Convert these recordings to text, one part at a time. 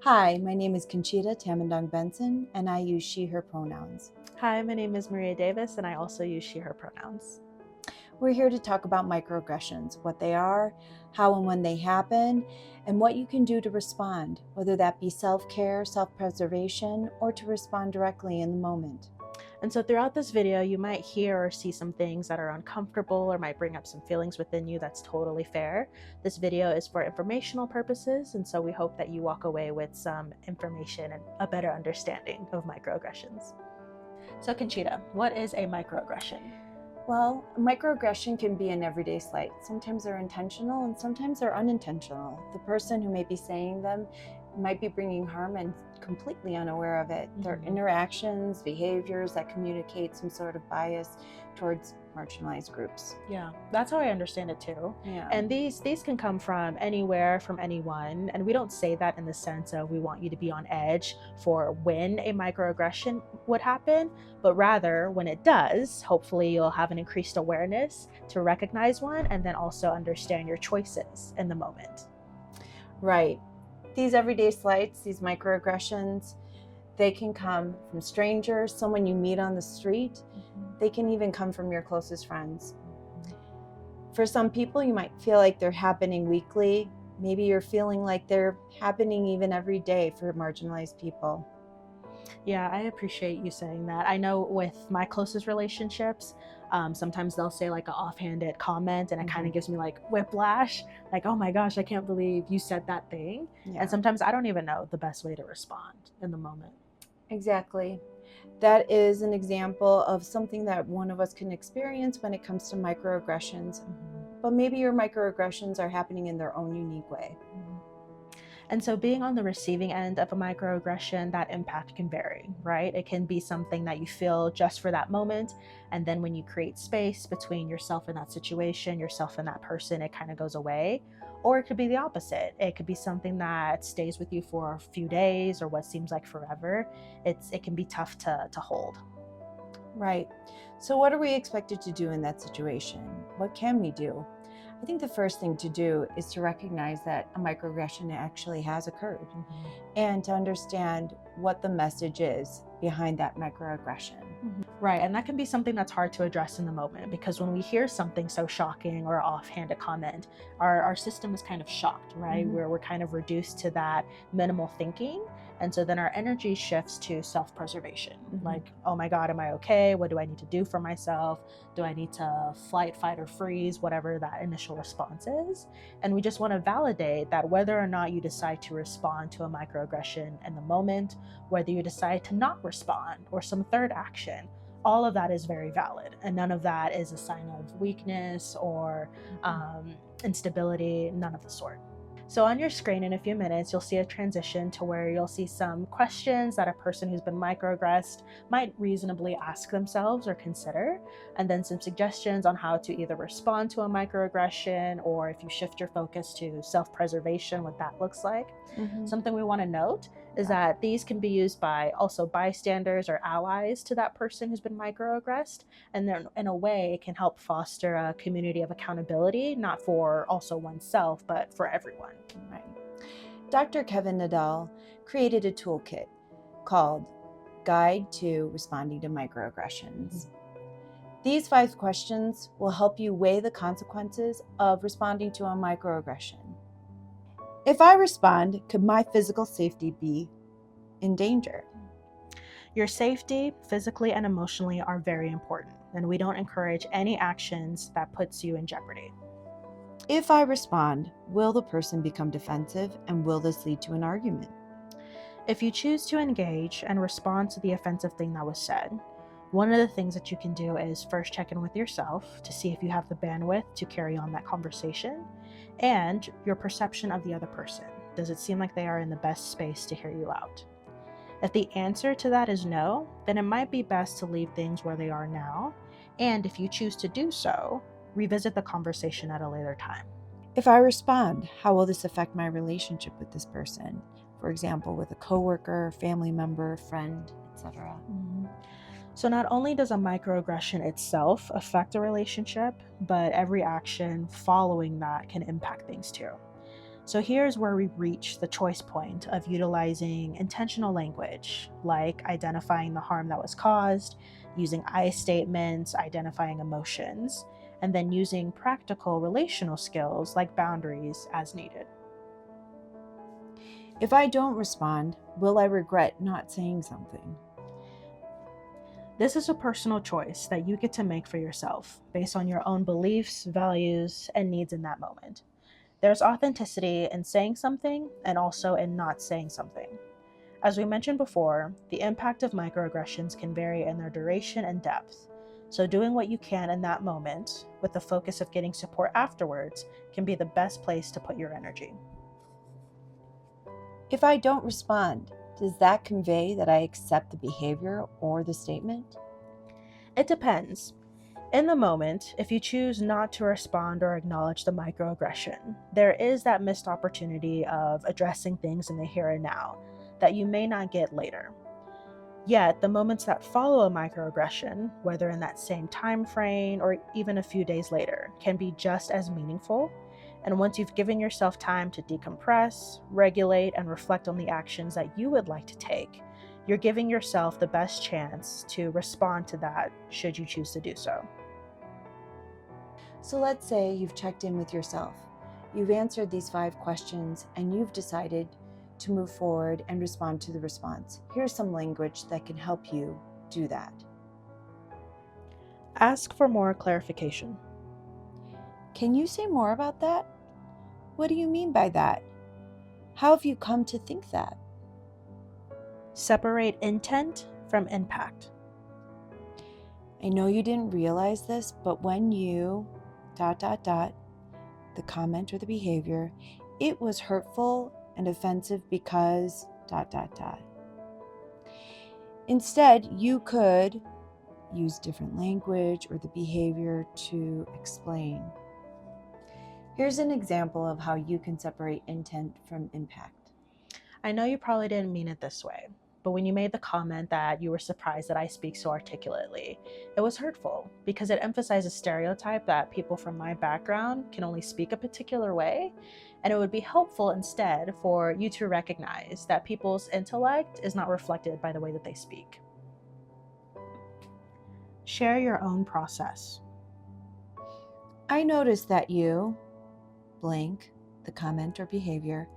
Hi, my name is Conchita Tamandong Benson, and I use she, her pronouns. Hi, my name is Myria Davis, and I also use she, her pronouns. We're here to talk about microaggressions, what they are, how and when they happen, and what you can do to respond, whether that be self-care, self-preservation, or to respond directly in the moment. And so throughout this video, you might hear or see some things that are uncomfortable or might bring up some feelings within you. That's totally fair. This video is for informational purposes, and so we hope that you walk away with some information and a better understanding of microaggressions. So Conchita, what is a microaggression? Well, a microaggression can be an everyday slight. Sometimes they're intentional and sometimes they're unintentional. The person who may be saying them might be bringing harm and completely unaware of it. They're interactions, behaviors that communicate some sort of bias towards marginalized groups. Yeah, that's how I understand it too. Yeah. And these can come from anywhere, from anyone. And we don't say that in the sense of we want you to be on edge for when a microaggression would happen, but rather when it does, hopefully you'll have an increased awareness to recognize one and then also understand your choices in the moment. Right. These everyday slights, these microaggressions, they can come from strangers, someone you meet on the street. They can even come from your closest friends. For some people, you might feel like they're happening weekly. Maybe you're feeling like they're happening even every day for marginalized people. Yeah, I appreciate you saying that. I know with my closest relationships, sometimes they'll say like an offhanded comment and it kind of gives me like whiplash, like, oh my gosh, I can't believe you said that thing. Yeah. And sometimes I don't even know the best way to respond in the moment. Exactly. That is an example of something that one of us can experience when it comes to microaggressions. But maybe your microaggressions are happening in their own unique way. And so being on the receiving end of a microaggression, that impact can vary, right? It can be something that you feel just for that moment. And then when you create space between yourself and that situation, yourself and that person, it kind of goes away. Or it could be the opposite. It could be something that stays with you for a few days or what seems like forever. It can be tough to hold. Right. So what are we expected to do in that situation? What can we do? I think the first thing to do is to recognize that a microaggression actually has occurred and to understand what the message is behind that microaggression. Right, and that can be something that's hard to address in the moment because when we hear something so shocking or offhanded comment, our system is kind of shocked, right? Where we're kind of reduced to that minimal thinking. And so then our energy shifts to self-preservation. Like, oh my God, am I okay? What do I need to do for myself? Do I need to flight, fight, or freeze? Whatever that initial response is. And we just want to validate that whether or not you decide to respond to a microaggression in the moment, whether you decide to not respond or some third action, all of that is very valid. And none of that is a sign of weakness or instability, none of the sort. So on your screen in a few minutes, you'll see a transition to where you'll see some questions that a person who's been microaggressed might reasonably ask themselves or consider, and then some suggestions on how to either respond to a microaggression or if you shift your focus to self-preservation, what that looks like. Something we want to note is that these can be used by also bystanders or allies to that person who's been microaggressed. And then in a way, it can help foster a community of accountability, not for also oneself, but for everyone. Right. Dr. Kevin Nadal created a toolkit called Guide to Responding to Microaggressions. These 5 questions will help you weigh the consequences of responding to a microaggression. If I respond, could my physical safety be in danger? Your safety, physically and emotionally, are very important, and we don't encourage any actions that puts you in jeopardy. If I respond, will the person become defensive, and will this lead to an argument? If you choose to engage and respond to the offensive thing that was said, one of the things that you can do is first check in with yourself to see if you have the bandwidth to carry on that conversation and your perception of the other person. Does it seem like they are in the best space to hear you out? If the answer to that is no, then it might be best to leave things where they are now. And if you choose to do so, revisit the conversation at a later time. If I respond, how will this affect my relationship with this person? For example, with a coworker, family member, friend, etc. So not only does a microaggression itself affect a relationship, but every action following that can impact things too. So here's where we reach the choice point of utilizing intentional language, like identifying the harm that was caused, using I statements, identifying emotions, and then using practical relational skills like boundaries as needed. If I don't respond, will I regret not saying something? This is a personal choice that you get to make for yourself based on your own beliefs, values, and needs in that moment. There's authenticity in saying something and also in not saying something. As we mentioned before, the impact of microaggressions can vary in their duration and depth. So doing what you can in that moment with the focus of getting support afterwards can be the best place to put your energy. If I don't respond, does that convey that I accept the behavior or the statement? It depends. In the moment, if you choose not to respond or acknowledge the microaggression, there is that missed opportunity of addressing things in the here and now that you may not get later. Yet, the moments that follow a microaggression, whether in that same time frame or even a few days later, can be just as meaningful. And once you've given yourself time to decompress, regulate, and reflect on the actions that you would like to take, you're giving yourself the best chance to respond to that should you choose to do so. So let's say you've checked in with yourself. You've answered these 5 questions and you've decided to move forward and respond to the response. Here's some language that can help you do that. Ask for more clarification. Can you say more about that? What do you mean by that? How have you come to think that? Separate intent from impact. I know you didn't realize this, but when you ... the comment or the behavior, it was hurtful and offensive because ... Instead, you could use different language or the behavior to explain. Here's an example of how you can separate intent from impact. I know you probably didn't mean it this way, but when you made the comment that you were surprised that I speak so articulately, it was hurtful because it emphasized a stereotype that people from my background can only speak a particular way, and it would be helpful instead for you to recognize that people's intellect is not reflected by the way that they speak. Share your own process. I noticed that you ... the comment or behavior.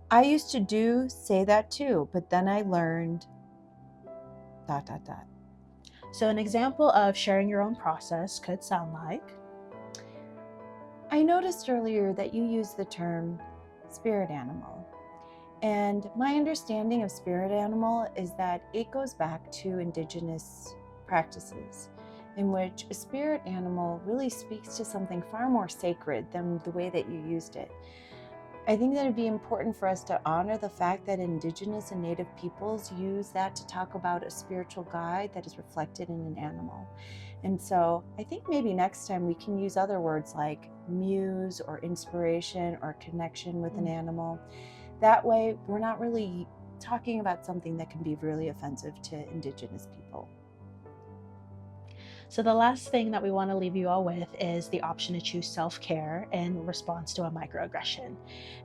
I used to say that too, but then I learned ... So an example of sharing your own process could sound like, I noticed earlier that you used the term spirit animal. And my understanding of spirit animal is that it goes back to indigenous practices in which a spirit animal really speaks to something far more sacred than the way that you used it. I think that it'd be important for us to honor the fact that indigenous and native peoples use that to talk about a spiritual guide that is reflected in an animal. And so I think maybe next time we can use other words like muse or inspiration or connection with an animal. That way we're not really talking about something that can be really offensive to indigenous people. So the last thing that we want to leave you all with is the option to choose self-care in response to a microaggression.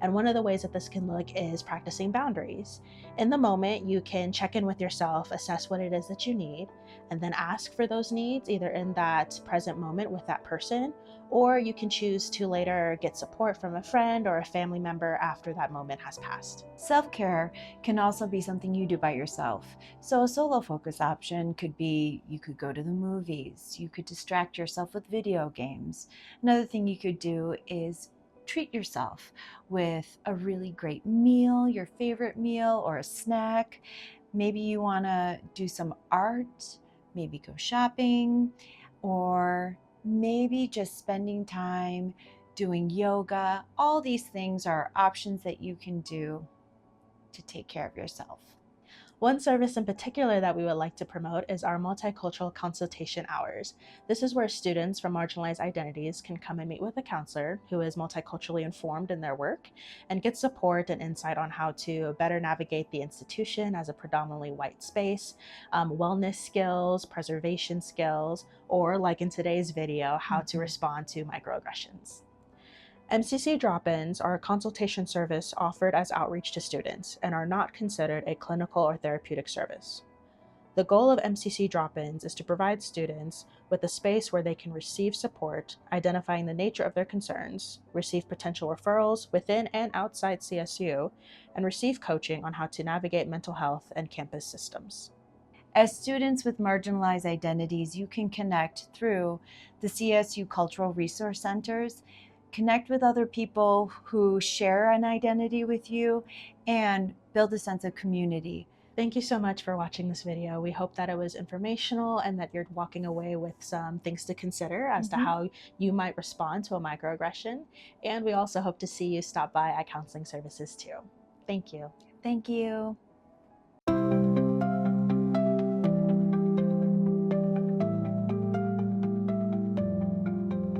And one of the ways that this can look is practicing boundaries. In the moment, you can check in with yourself, assess what it is that you need, and then ask for those needs either in that present moment with that person, or you can choose to later get support from a friend or a family member after that moment has passed. Self-care can also be something you do by yourself. So a solo focus option could be you could go to the movies, you could distract yourself with video games. Another thing you could do is treat yourself with a really great meal, your favorite meal or a snack. Maybe you want to do some art, maybe go shopping, or maybe just spending time doing yoga. All these things are options that you can do to take care of yourself. One service in particular that we would like to promote is our multicultural consultation hours. This is where students from marginalized identities can come and meet with a counselor who is multiculturally informed in their work and get support and insight on how to better navigate the institution as a predominantly white space, wellness skills, preservation skills, or like in today's video, how to respond to microaggressions. MCC drop-ins are a consultation service offered as outreach to students and are not considered a clinical or therapeutic service. The goal of MCC drop-ins is to provide students with a space where they can receive support, identifying the nature of their concerns, receive potential referrals within and outside CSU, and receive coaching on how to navigate mental health and campus systems. As students with marginalized identities, you can connect through the CSU Cultural Resource Centers, connect with other people who share an identity with you, and build a sense of community. Thank you so much for watching this video. We hope that it was informational and that you're walking away with some things to consider as to how you might respond to a microaggression. And we also hope to see you stop by at counseling services too. Thank you. Thank you.